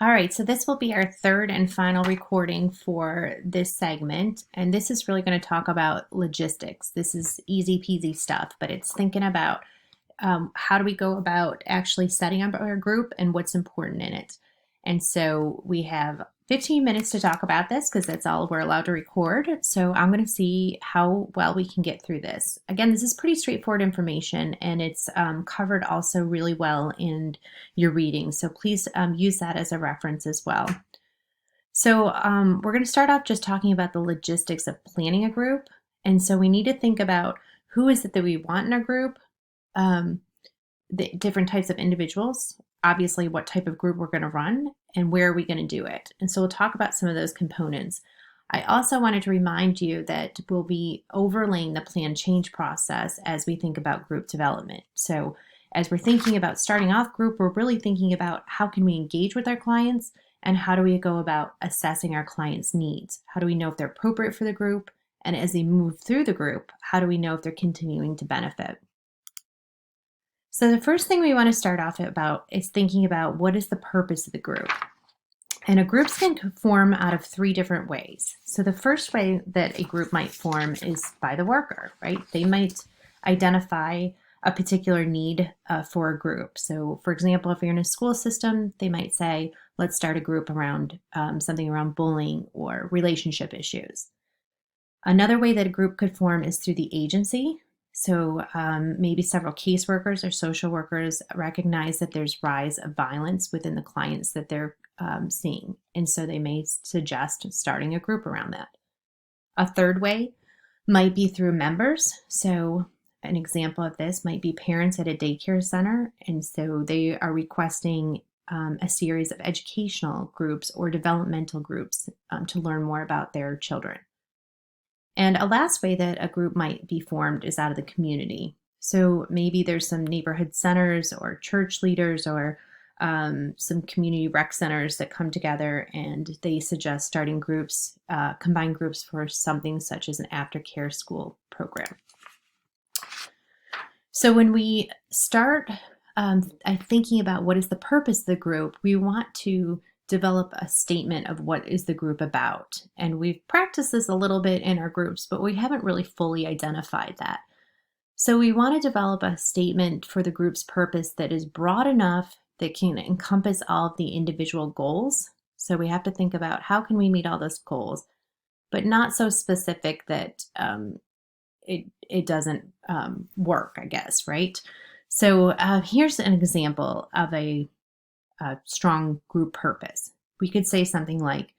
All right, so this will be our third and final recording for this segment, and this is really going to talk about logistics. This is easy peasy stuff, but it's thinking about how do we go about actually setting up our group and what's important in it. And so we have 15 minutes to talk about this because that's all we're allowed to record. So I'm going to see how well we can get through this. Again, this is pretty straightforward information and it's covered also really well in your reading. So please use that as a reference as well. So we're going to start off just talking about the logistics of planning a group. And so we need to think about who is it that we want in our group, um, the different types of individuals, obviously what type of group we're going to run, and where are we going to do it. And so we'll talk about some of those components. I also wanted to remind you that we'll be overlaying the plan change process as we think about group development. So as we're thinking about starting off group, we're really thinking about how can we engage with our clients and how do we go about assessing our clients' needs? How do we know if they're appropriate for the group? And as they move through the group, how do we know if they're continuing to benefit? So the first thing we want to start off about is thinking about what is the purpose of the group. And a group can form out of three different ways. So the first way that a group might form is by the worker, right? They might identify a particular need for a group. So for example, if you're in a school system, they might say, let's start a group around something around bullying or relationship issues. Another way that a group could form is through the agency. So maybe several caseworkers or social workers recognize that there's rise of violence within the clients that they're seeing. And so they may suggest starting a group around that. A third way might be through members. So an example of this might be parents at a daycare center. And so they are requesting a series of educational groups or developmental groups to learn more about their children. And a last way that a group might be formed is out of the community. So maybe there's some neighborhood centers or church leaders or some community rec centers that come together and they suggest starting groups, combined groups for something such as an aftercare school program. So when we start thinking about what is the purpose of the group, we want to develop a statement of what is the group about. And we've practiced this a little bit in our groups, but we haven't really fully identified that. So we want to develop a statement for the group's purpose that is broad enough that can encompass all of the individual goals. So we have to think about how can we meet all those goals, but not so specific that it doesn't work, I guess, right? So here's an example of a strong group purpose. We could say something like,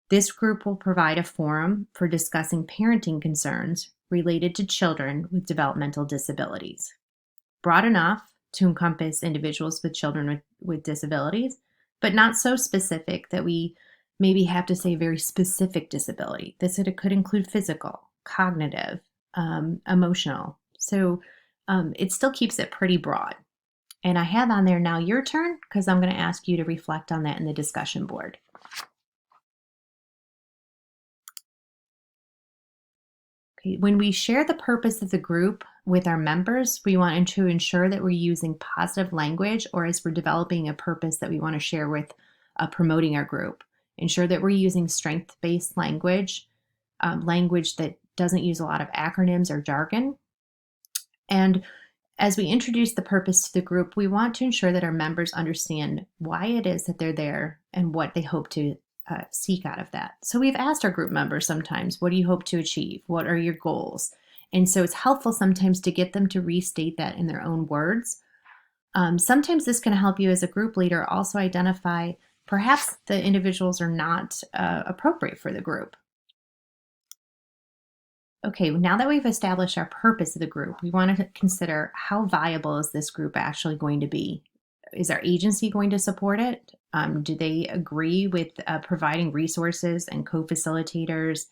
this group will provide a forum for discussing parenting concerns related to children with developmental disabilities. Broad enough to encompass individuals with children with disabilities, but not so specific that we maybe have to say very specific disability. This could include physical, cognitive, emotional. So it still keeps it pretty broad. And I have on there now your turn because I'm going to ask you to reflect on that in the discussion board. Okay, when we share the purpose of the group with our members, we want to ensure that we're using positive language, or as we're developing a purpose that we want to share with promoting our group. Ensure that we're using strength-based language, language that doesn't use a lot of acronyms or jargon. And as we introduce the purpose to the group, we want to ensure that our members understand why it is that they're there and what they hope to seek out of that. So we've asked our group members sometimes, what do you hope to achieve? What are your goals? And so it's helpful sometimes to get them to restate that in their own words. Sometimes this can help you as a group leader also identify perhaps the individuals are not appropriate for the group. Okay, now that we've established our purpose of the group, we want to consider how viable is this group actually going to be? Is our agency going to support it? Do they agree with providing resources and co-facilitators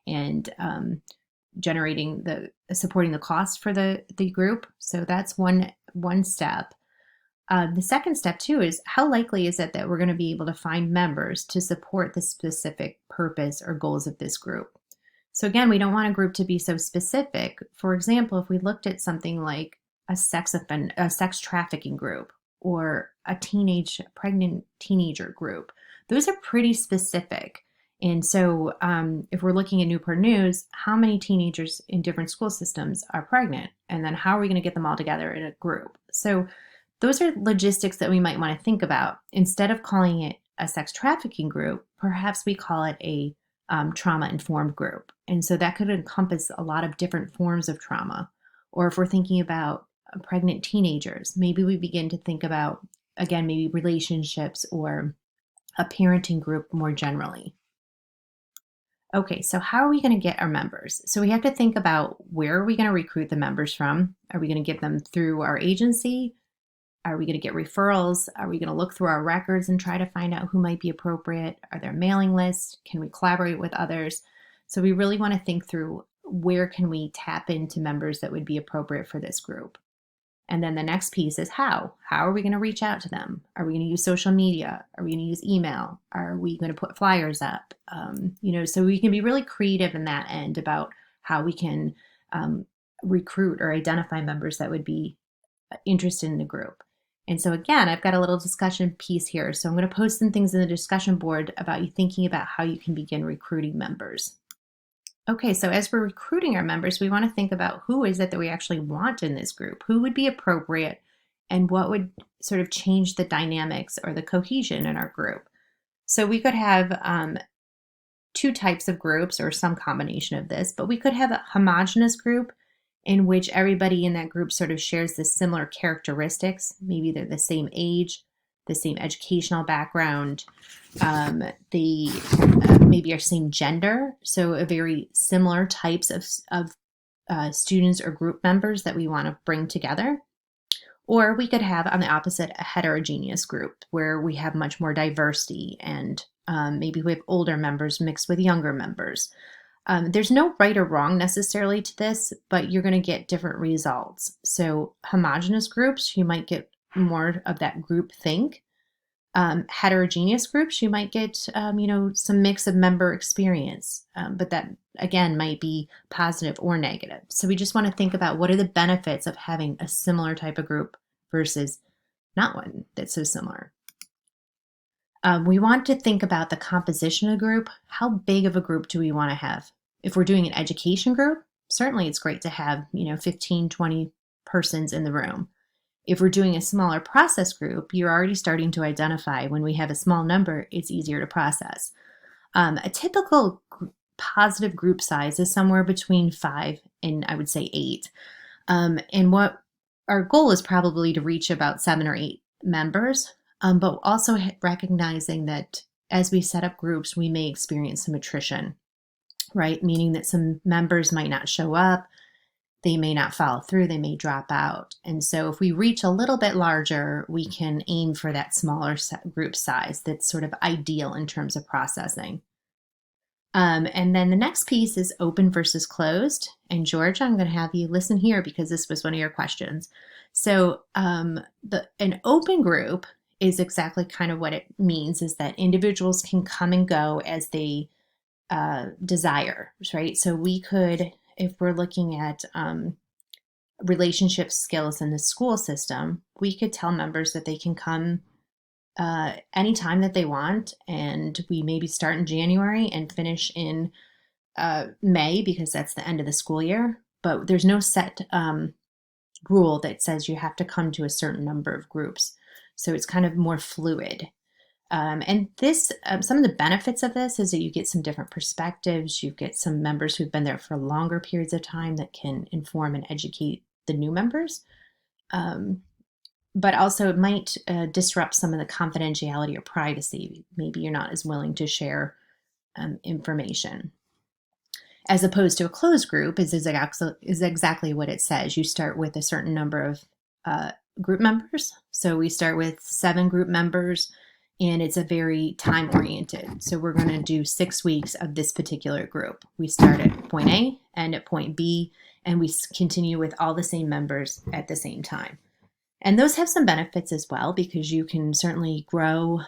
and supporting the cost for the group? So that's one step. The second step too is how likely is it that we're going to be able to find members to support the specific purpose or goals of this group? So again, we don't want a group to be so specific. For example, if we looked at something like a sex trafficking group or a pregnant teenager group. Those are pretty specific. And so if we're looking at Newport News, how many teenagers in different school systems are pregnant? And then how are we going to get them all together in a group? So those are logistics that we might want to think about. Instead of calling it a sex trafficking group, perhaps we call it a trauma-informed group. And so that could encompass a lot of different forms of trauma. Or if we're thinking about pregnant teenagers, maybe we begin to think about, again, maybe relationships or a parenting group more generally. Okay, so how are we going to get our members? So we have to think about, where are we going to recruit the members from? Are we going to get them through our agency? Are we going to get referrals? Are we going to look through our records and try to find out who might be appropriate? Are there mailing lists? Can we collaborate with others? So we really want to think through, where can we tap into members that would be appropriate for this group? And then the next piece is how. How are we going to reach out to them? Are we going to use social media? Are we going to use email? Are we going to put flyers up? So we can be really creative in that end about how we can recruit or identify members that would be interested in the group. And so again, I've got a little discussion piece here. So I'm going to post some things in the discussion board about you thinking about how you can begin recruiting members. Okay, so as we're recruiting our members, we want to think about, who is it that we actually want in this group? Who would be appropriate, and what would sort of change the dynamics or the cohesion in our group? So we could have two types of groups, or some combination of this, but we could have a homogenous group in which everybody in that group sort of shares the similar characteristics. Maybe they're the same age, the same educational background, they maybe are same gender, so a very similar types of students or group members that we want to bring together. Or we could have, on the opposite, a heterogeneous group where we have much more diversity, and maybe we have older members mixed with younger members. There's no right or wrong necessarily to this, but you're going to get different results. So homogeneous groups, you might get more of that group think. Heterogeneous groups, you might get, some mix of member experience, but that, again, might be positive or negative. So we just want to think about, what are the benefits of having a similar type of group versus not one that's so similar. We want to think about the composition of the group. How big of a group do we want to have? If we're doing an education group, certainly it's great to have, 15, 20 persons in the room. If we're doing a smaller process group, you're already starting to identify, when we have a small number, it's easier to process. A typical positive group size is somewhere between 5 and, I would say, 8. And what our goal is probably to reach about 7 or 8 members, but also recognizing that as we set up groups, we may experience some attrition, right? Meaning that some members might not show up. They may not follow through, they may drop out. And so if we reach a little bit larger, we can aim for that smaller group size that's sort of ideal in terms of processing. And then the next piece is open versus closed. And George, I'm going to have you listen here because this was one of your questions. So an open group is exactly kind of what it means, is that individuals can come and go as they desire, right? So we could, if we're looking at relationship skills in the school system, we could tell members that they can come anytime that they want, and we maybe start in January and finish in May, because that's the end of the school year. But there's no set rule that says you have to come to a certain number of groups. So it's kind of more fluid. And this, some of the benefits of this is that you get some different perspectives. You get some members who've been there for longer periods of time that can inform and educate the new members. But also it might disrupt some of the confidentiality or privacy. Maybe you're not as willing to share information. As opposed to a closed group is exactly what it says. You start with a certain number of group members. So we start with 7 group members, and it's a very time oriented. So we're going to do 6 weeks of this particular group. We start at point A, end at point B, and we continue with all the same members at the same time. And those have some benefits as well, because you can certainly grow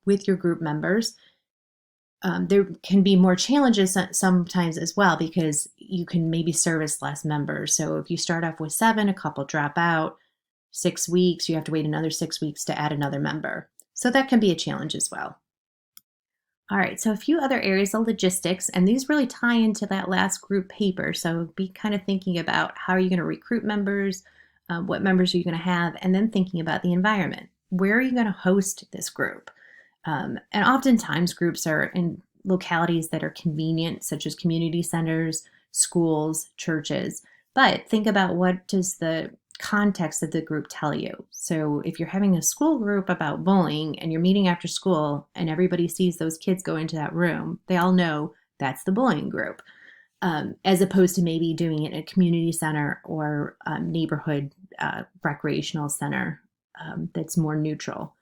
with your group members. There can be more challenges sometimes as well, because you can maybe service less members. So if you start off with 7, a couple drop out, 6 weeks, you have to wait another 6 weeks to add another member. So that can be a challenge as well. All right, so a few other areas of logistics, and these really tie into that last group paper. So be kind of thinking about how are you going to recruit members, what members are you going to have, and then thinking about the environment. Where are you going to host this group? And oftentimes groups are in localities that are convenient, such as community centers, schools, churches. But think about what does the context of the group tell you. So if you're having a school group about bullying and you're meeting after school and everybody sees those kids go into that room, they all know that's the bullying group, as opposed to maybe doing it in a community center or neighborhood recreational center that's more neutral.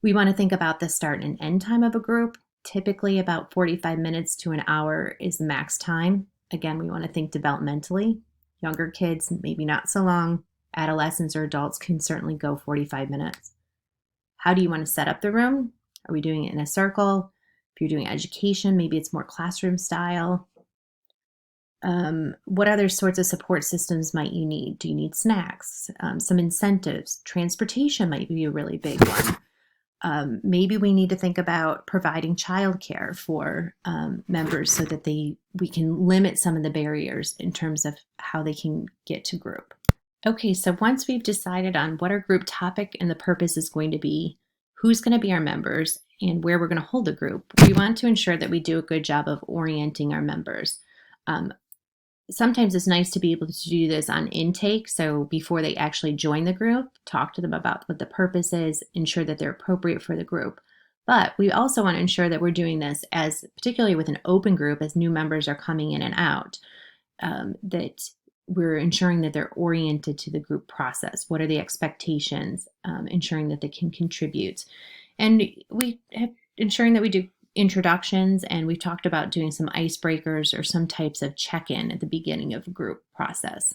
We want to think about the start and end time of a group. Typically about 45 minutes to an hour is the max time. Again, we want to think developmentally. Younger kids, maybe not so long. Adolescents or adults can certainly go 45 minutes. How do you want to set up the room? Are we doing it in a circle? If you're doing education, maybe it's more classroom style. What other sorts of support systems might you need? Do you need snacks? Some incentives? Transportation might be a really big one. Maybe we need to think about providing childcare for members so that we can limit some of the barriers in terms of how they can get to group. Okay, so once we've decided on what our group topic and the purpose is going to be, who's going to be our members, and where we're going to hold the group, we want to ensure that we do a good job of orienting our members. Sometimes it's nice to be able to do this on intake. So before they actually join the group, talk to them about what the purpose is, ensure that they're appropriate for the group. But we also want to ensure that we're doing this as, particularly with an open group, as new members are coming in and out, that we're ensuring that they're oriented to the group process. What are the expectations? Ensuring that they can contribute. And we have ensuring that we do introductions, and we talked about doing some icebreakers or some types of check-in at the beginning of a group process.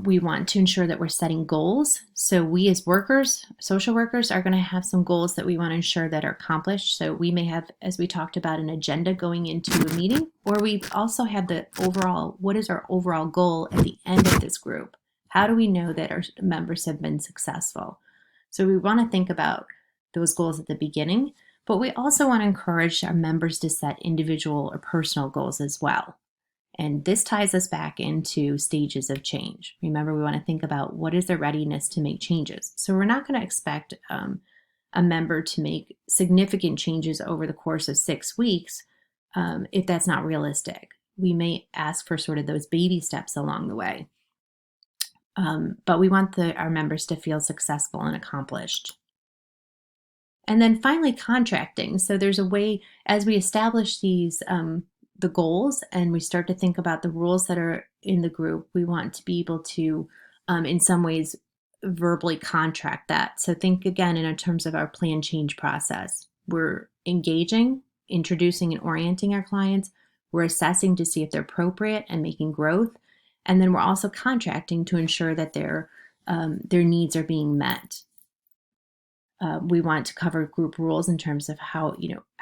We want to ensure that we're setting goals. So we as workers, social workers, are going to have some goals that we want to ensure that are accomplished. So we may have, as we talked about, an agenda going into a meeting, or we also have the overall, what is our overall goal at the end of this group? How do we know that our members have been successful? So we want to think about those goals at the beginning, but we also want to encourage our members to set individual or personal goals as well. And this ties us back into stages of change. Remember, we want to think about what is their readiness to make changes. So we're not going to expect a member to make significant changes over the course of 6 weeks if that's not realistic. We may ask for sort of those baby steps along the way. But we want our members to feel successful and accomplished. And then finally, contracting. So there's a way, as we establish these, the goals, and we start to think about the rules that are in the group, we want to be able to, in some ways, verbally contract that. So think again in terms of our plan change process. We're engaging, introducing and orienting our clients. We're assessing to see if they're appropriate and making growth. And then we're also contracting to ensure that their needs are being met. We want to cover group rules in terms of how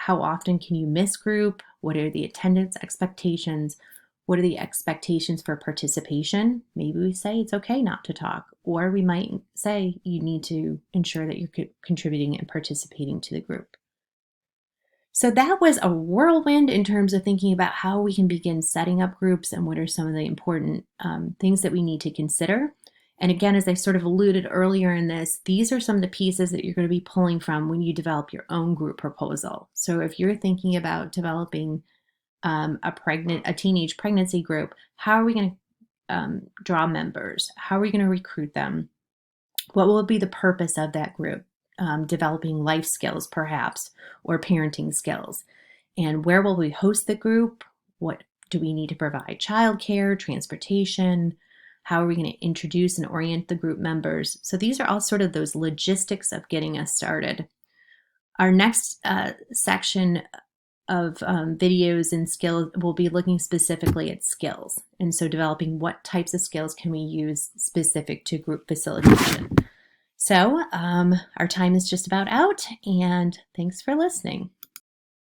often can you miss group? What are the attendance expectations? What are the expectations for participation? Maybe we say it's okay not to talk, or we might say you need to ensure that you're contributing and participating to the group. So that was a whirlwind in terms of thinking about how we can begin setting up groups and what are some of the important things that we need to consider. And again, as I sort of alluded earlier in this, these are some of the pieces that you're going to be pulling from when you develop your own group proposal. So if you're thinking about developing a teenage pregnancy group, how are we going to draw members? How are we going to recruit them? What will be the purpose of that group? Developing life skills, perhaps, or parenting skills. And where will we host the group? What do we need to provide? Childcare, transportation? How are we going to introduce and orient the group members? So these are all sort of those logistics of getting us started. Our next section of videos and skills will be looking specifically at skills. And so developing what types of skills can we use specific to group facilitation. So our time is just about out, and thanks for listening.